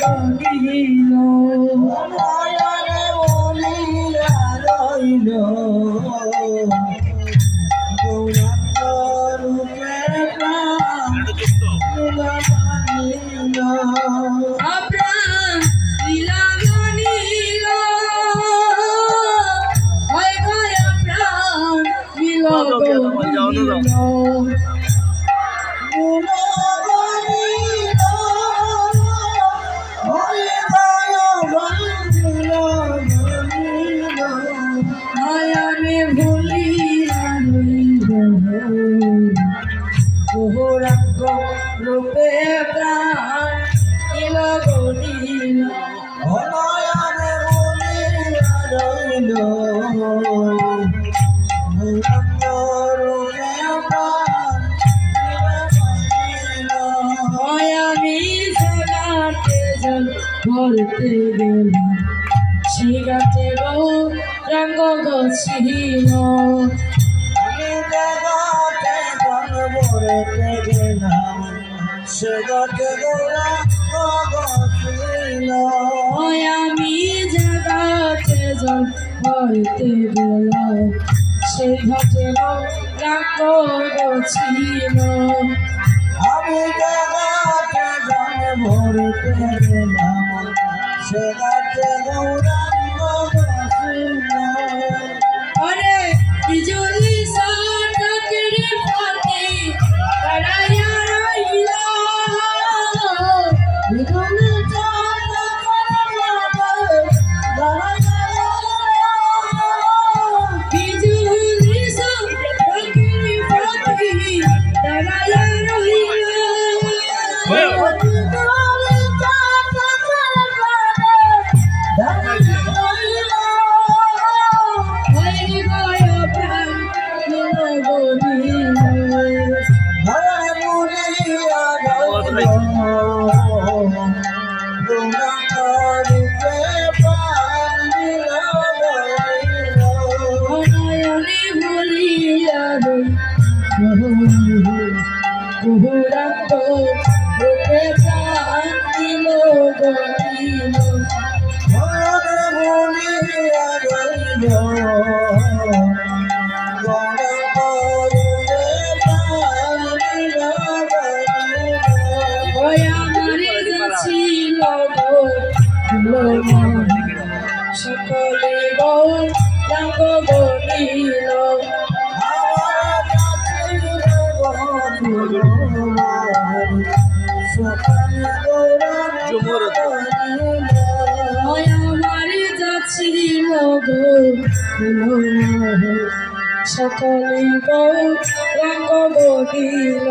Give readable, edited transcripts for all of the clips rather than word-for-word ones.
বলিল নয়নে বলিয়া রইল গৌরাঙ্গ রূপে প্রাণ লীলা মানিল নয়নে ভুলিয়া রইল গৌরাঙ্গ রূপে প্রাণ নীল গৌরীল নয়নে ভুলিয়া রইল গৌরাঙ্গ রূপে প্রাণ আমি জলাতে জল ভরতে গেলাম সে গাছে গৌরাঙ্গ গছিল আমি জগতে জল ভরতে গেলাম সে গাছে গৌরাঙ্গ গছিল আমি জগতে জল ভরতে গেলাম সে ঘাটে গৌরাঙ্গ গছিল আমি জগতে জল ভরতে গেলাম সে গাছে গৌরাঙ্গ গছিল আরে বিজুলি সাটকের পথে দাঁড়াইয়া রইল বিজুলি সাটকের পথে দাঁড়াইয়া বিজুলি সাটকের পথে দাঁড়াইয়া রইল গৌরাঙ্গ রূপে প্রাণ নীল গৌরীল বলিয়া রইল গৌরাঙ্গ রূপে প্রাণ নীল গৌরীল আমারে যাচ্ছিল সকলে গৌরাঙ্গ বলিল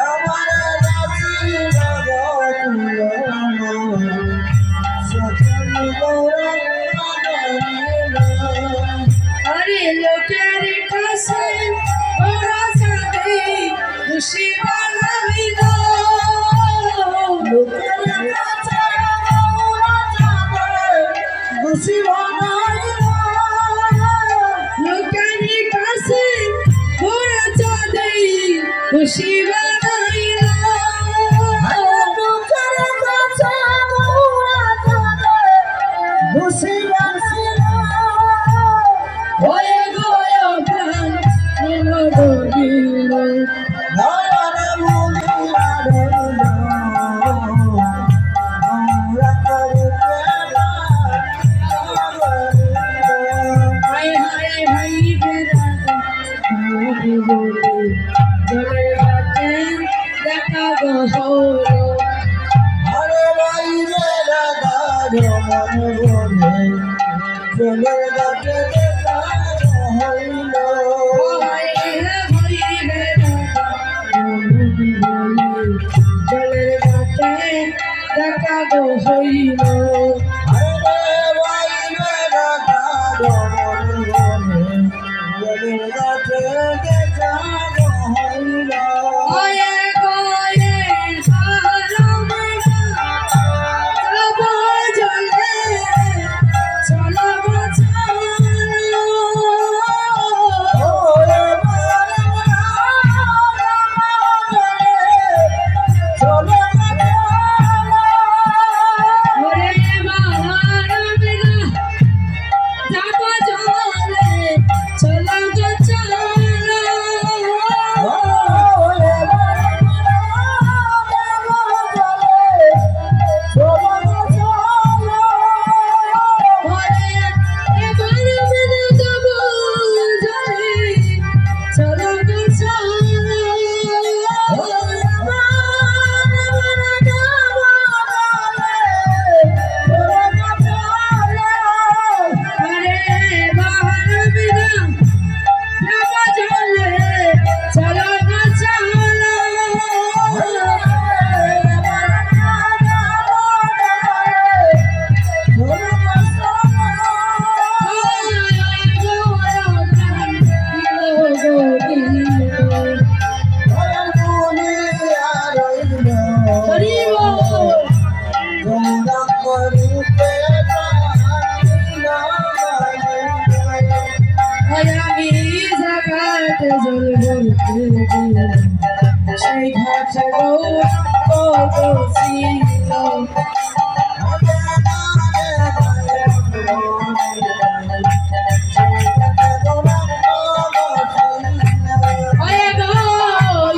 আমারে যাচ্ছিল সকলে গৌরাঙ্গ বলিল আরে লোকের কাছে ওরা যাবে খুশি বানাইল লোকের কাছে ওরা যাবে খুশি বানাইল লোকের কাছে ওরা যাবে খুশি বানাইল লোকের কাছে ওরা যাবে খুশি বানাইল ওই গয় প্রাণ নীল গৌরীল নয়নে ভুলিয়া রইল গৌরাঙ্গ রূপে হায় হায় ভাই বেড়াতে জলের ঘাটে দেখা গহল আরে ভাই বেড়াতে মন বলে জলের ঘাটে দেখা হইল জলের ঘাটে দেখা হইল জলের ঘাটে দেখা হইল সে গৌরাঙ্গ ছিল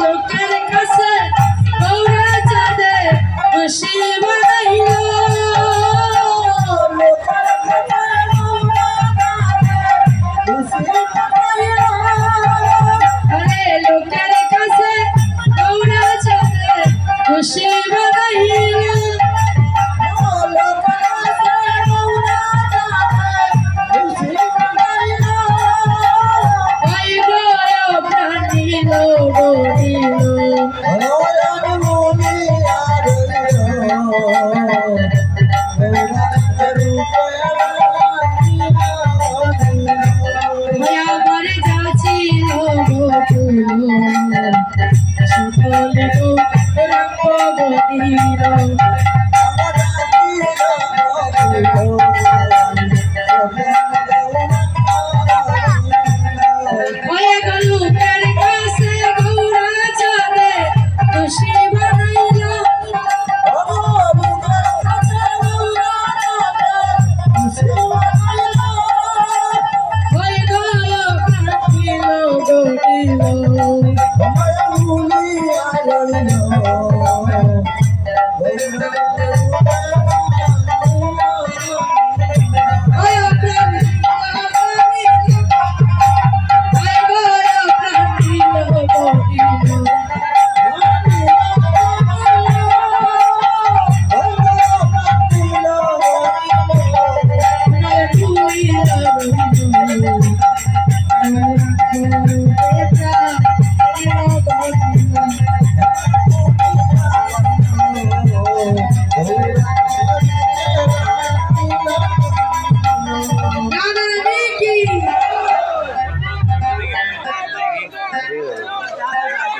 লোকের কাছে গৌরা চাঁদে খুশি বানাইল লোকের কাছে গৌরা চাঁদে খুশি বানাইল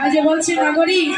আজকে বলছি নাগরিক